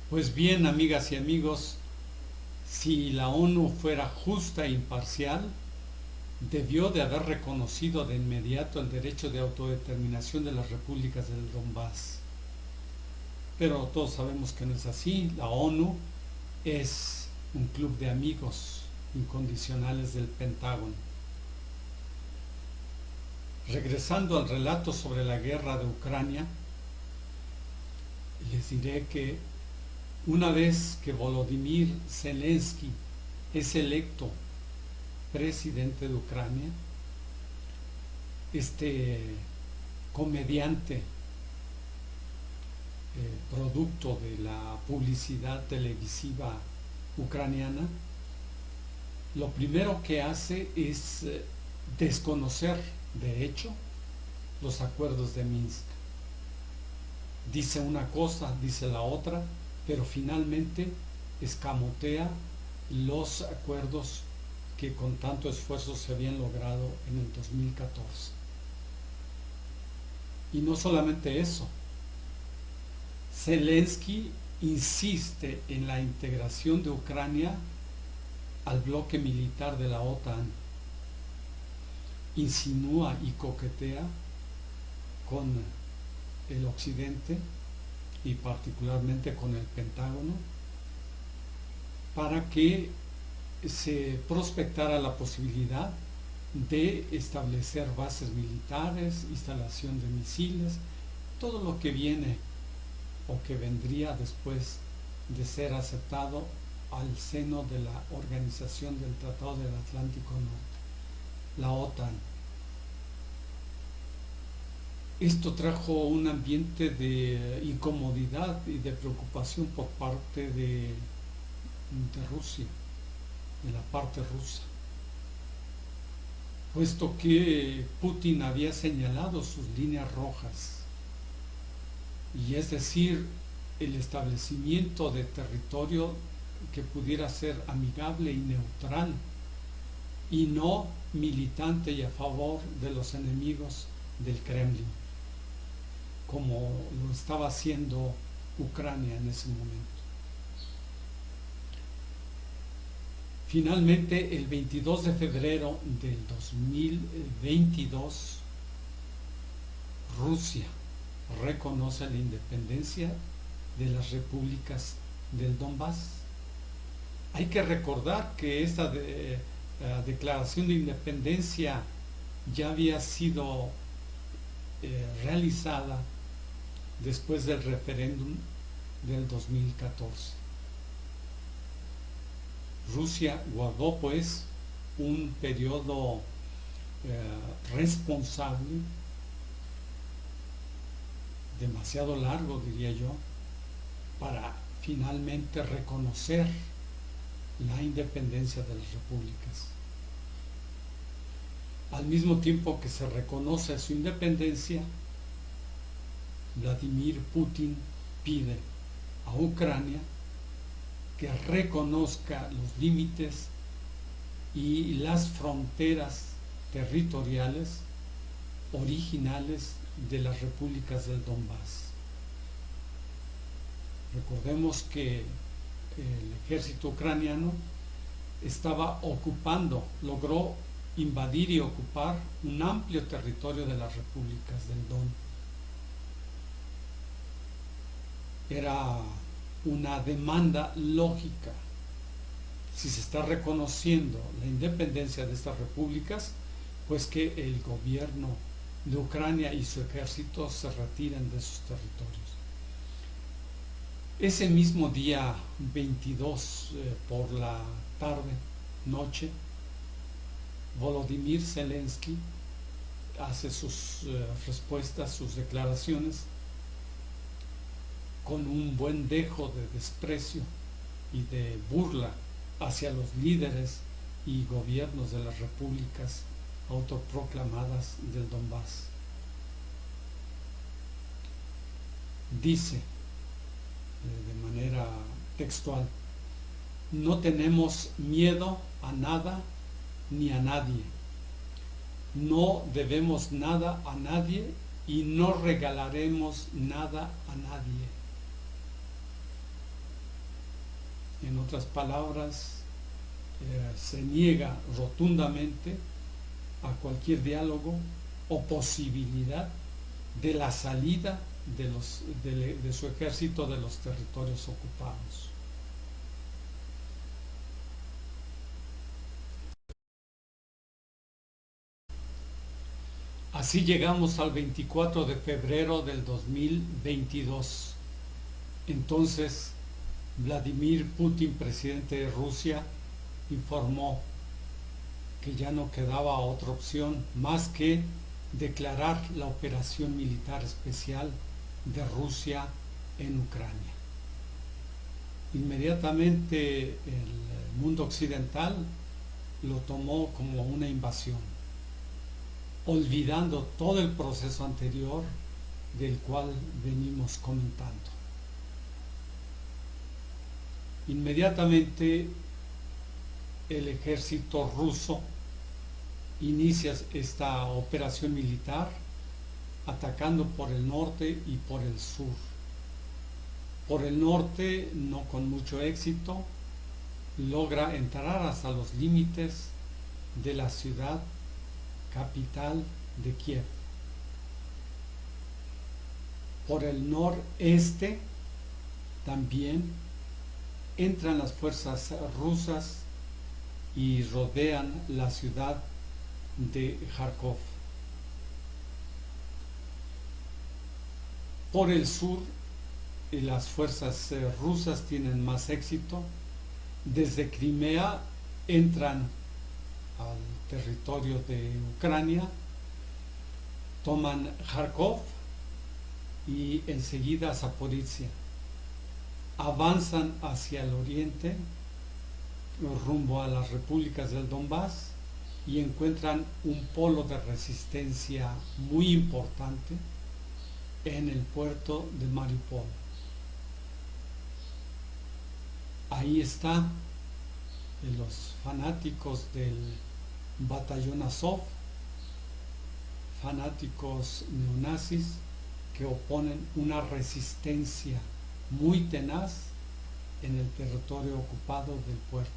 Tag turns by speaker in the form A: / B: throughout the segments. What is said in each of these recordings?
A: Pues bien, amigas y amigos, si la ONU fuera justa e imparcial, debió de haber reconocido de inmediato el derecho de autodeterminación de las repúblicas del Donbass. Pero todos sabemos que no es así. La ONU es un club de amigos incondicionales del Pentágono. Regresando al relato sobre la guerra de Ucrania, les diré que una vez que Volodymyr Zelensky es electo presidente de Ucrania, este comediante, producto de la publicidad televisiva ucraniana, lo primero que hace es desconocer, de hecho, los acuerdos de Minsk. Dice una cosa, dice la otra, pero finalmente escamotea los acuerdos que con tanto esfuerzo se habían logrado en el 2014. Y no solamente eso, Zelensky insiste en la integración de Ucrania al bloque militar de la OTAN, insinúa y coquetea con el occidente y particularmente con el Pentágono para que se prospectara la posibilidad de establecer bases militares, instalación de misiles, todo lo que viene o que vendría después de ser aceptado al seno de la Organización del Tratado del Atlántico Norte, la OTAN. Esto trajo un ambiente de incomodidad y de preocupación por parte de Rusia, de la parte rusa, puesto que Putin había señalado sus líneas rojas, y es decir, el establecimiento de territorio que pudiera ser amigable y neutral, y no militante y a favor de los enemigos del Kremlin, como lo estaba haciendo Ucrania en ese momento. Finalmente, el 22 de febrero del 2022, Rusia reconoce la independencia de las repúblicas del Donbass. Hay que recordar que esta declaración de independencia ya había sido realizada después del referéndum del 2014. Rusia guardó pues un periodo responsable, demasiado largo diría yo, para finalmente reconocer la independencia de las repúblicas. Al mismo tiempo que se reconoce su independencia, Vladimir Putin pide a Ucrania que reconozca los límites y las fronteras territoriales originales de las repúblicas del Donbass. Recordemos que el ejército ucraniano estaba ocupando, logró invadir y ocupar un amplio territorio de las repúblicas del Don. Era una demanda lógica. Si se está reconociendo la independencia de estas repúblicas, pues que el gobierno de Ucrania y su ejército se retiren de sus territorios. Ese mismo día 22 por la tarde, noche, Volodymyr Zelensky hace sus respuestas, sus declaraciones, con un buen dejo de desprecio y de burla hacia los líderes y gobiernos de las repúblicas autoproclamadas del Donbass. Dice de manera textual: no tenemos miedo a nada ni a nadie, no debemos nada a nadie y no regalaremos nada a nadie. otras palabras, se niega rotundamente a cualquier diálogo o posibilidad de la salida de su ejército de los territorios ocupados. Así llegamos al 24 de febrero del 2022. Entonces, Vladimir Putin, presidente de Rusia, informó que ya no quedaba otra opción más que declarar la operación militar especial de Rusia en Ucrania. Inmediatamente el mundo occidental lo tomó como una invasión, olvidando todo el proceso anterior del cual venimos comentando. Inmediatamente el ejército ruso inicia esta operación militar atacando por el norte y por el sur. Por el norte, no con mucho éxito, logra entrar hasta los límites de la ciudad capital de Kiev. Por el noreste también entran las fuerzas rusas y rodean la ciudad de Kharkov. Por el sur, las fuerzas rusas tienen más éxito. Desde Crimea entran al territorio de Ucrania, toman Kharkov y enseguida Zaporizhia. Avanzan hacia el oriente, rumbo a las repúblicas del Donbass, y encuentran un polo de resistencia muy importante en el puerto de Mariupol. Ahí están los fanáticos del batallón Azov, fanáticos neonazis que oponen una resistencia muy tenaz en el territorio ocupado del puerto.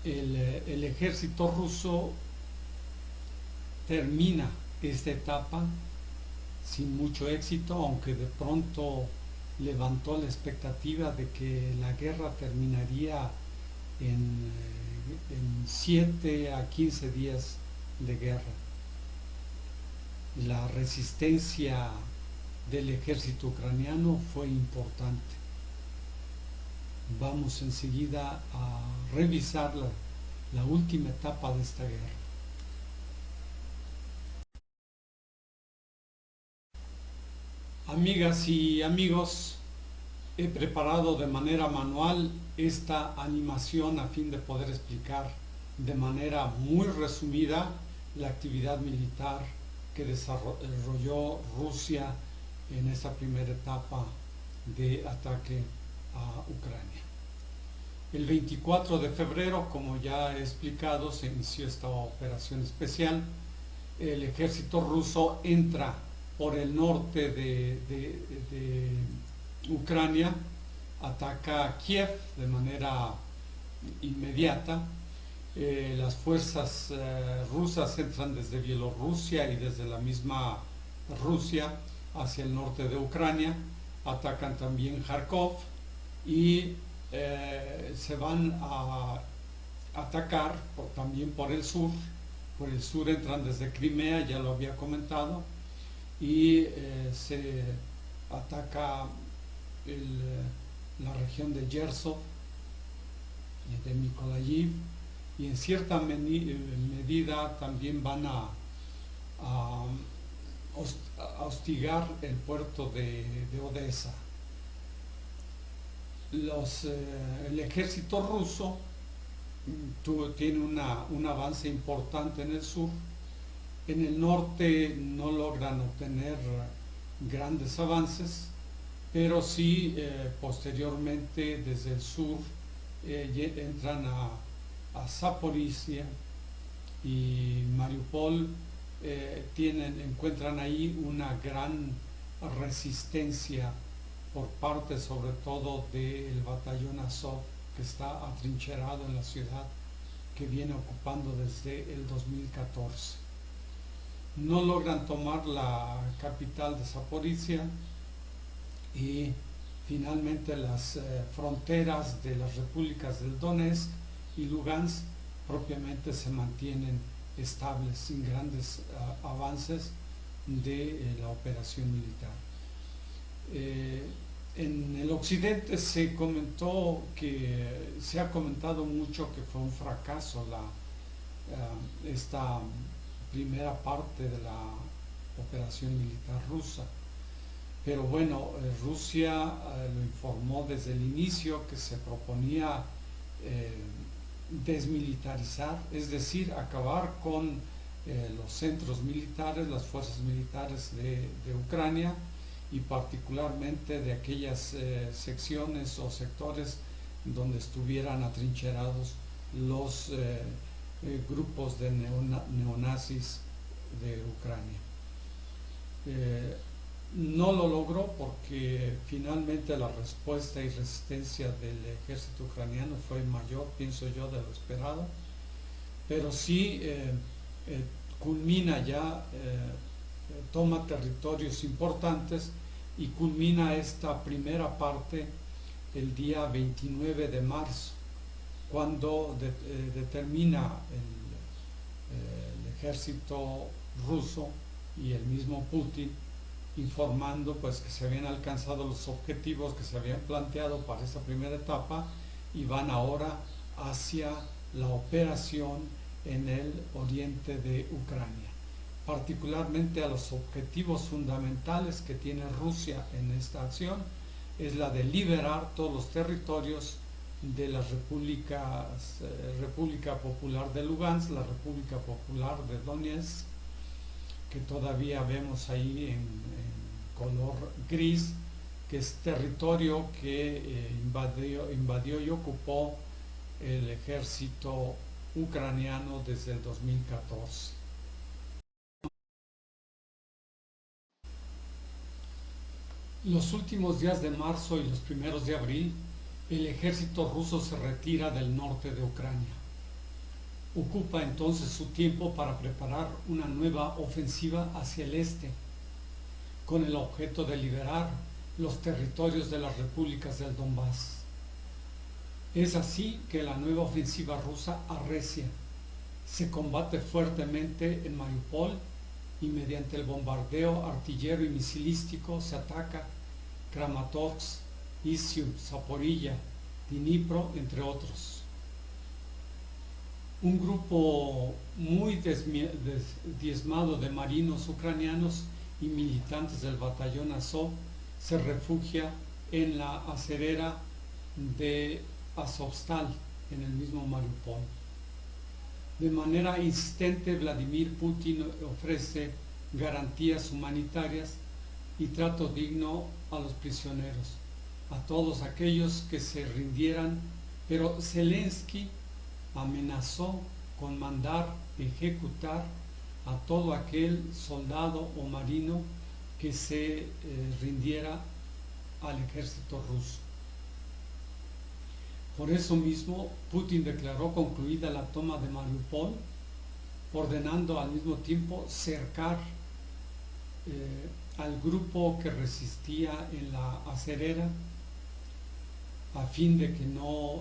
A: El ejército ruso termina esta etapa sin mucho éxito, aunque de pronto levantó la expectativa de que la guerra terminaría en 7 a 15 días de guerra. La resistencia del ejército ucraniano fue importante. Vamos enseguida a revisar la última etapa de esta guerra. Amigas y amigos, he preparado de manera manual esta animación a fin de poder explicar de manera muy resumida la actividad militar que desarrolló Rusia en esta primera etapa de ataque a Ucrania. El 24 de febrero, como ya he explicado, se inició esta operación especial. El ejército ruso entra por el norte de Ucrania, ataca Kiev de manera inmediata. Las fuerzas rusas entran desde Bielorrusia y desde la misma Rusia hacia el norte de Ucrania, atacan también Kharkov y se van a atacar también por el sur. Por el sur entran desde Crimea, ya lo había comentado, y se ataca la región de Yersov y de Mykolaiv, y en cierta medida también van a hostigar el puerto de Odessa. El ejército ruso tiene un avance importante en el sur. En el norte no logran obtener grandes avances, pero sí posteriormente desde el sur entran a Zaporizhia y Mariupol. Encuentran ahí una gran resistencia por parte sobre todo del batallón Azov, que está atrincherado en la ciudad, que viene ocupando desde el 2014. No logran tomar la capital de Zaporizhia y finalmente las fronteras de las repúblicas del Donetsk y Lugansk propiamente se mantienen estables sin grandes avances de la operación militar. En el occidente se ha comentado mucho que fue un fracaso esta primera parte de la operación militar rusa. Pero bueno, Rusia lo informó desde el inicio que se proponía desmilitarizar, es decir, acabar con los centros militares, las fuerzas militares de Ucrania, y particularmente de aquellas secciones o sectores donde estuvieran atrincherados los grupos de neonazis de Ucrania. No lo logró porque finalmente la respuesta y resistencia del ejército ucraniano fue mayor, pienso yo, de lo esperado, pero sí culmina ya, toma territorios importantes y culmina esta primera parte el día 29 de marzo, cuando determina el ejército ruso y el mismo Putin, informando pues que se habían alcanzado los objetivos que se habían planteado para esa primera etapa y van ahora hacia la operación en el oriente de Ucrania, particularmente a los objetivos fundamentales que tiene Rusia en esta acción, es la de liberar todos los territorios de las República Popular de Lugansk, la República Popular de Donetsk, que todavía vemos ahí en color gris, que es territorio que invadió y ocupó el ejército ucraniano desde el 2014. Los últimos días de marzo y los primeros de abril, el ejército ruso se retira del norte de Ucrania. Ocupa entonces su tiempo para preparar una nueva ofensiva hacia el este, con el objeto de liberar los territorios de las repúblicas del Donbass. Es así que la nueva ofensiva rusa arrecia, se combate fuertemente en Mariupol y mediante el bombardeo artillero y misilístico se ataca Kramatorsk, Izium, Zaporilla, Dnipro, entre otros. Un grupo muy diezmado de marinos ucranianos y militantes del batallón Azov se refugia en la aserera de Azovstal, en el mismo Mariupol. De manera insistente, Vladimir Putin ofrece garantías humanitarias y trato digno a los prisioneros, a todos aquellos que se rindieran, pero Zelensky amenazó con mandar ejecutar a todo aquel soldado o marino que se rindiera al ejército ruso. Por eso mismo, Putin declaró concluida la toma de Mariupol, ordenando al mismo tiempo cercar al grupo que resistía en la aserera, a fin de que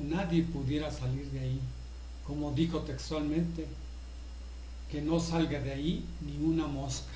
A: nadie pudiera salir de ahí. Como dijo textualmente, que no salga de ahí ni una mosca.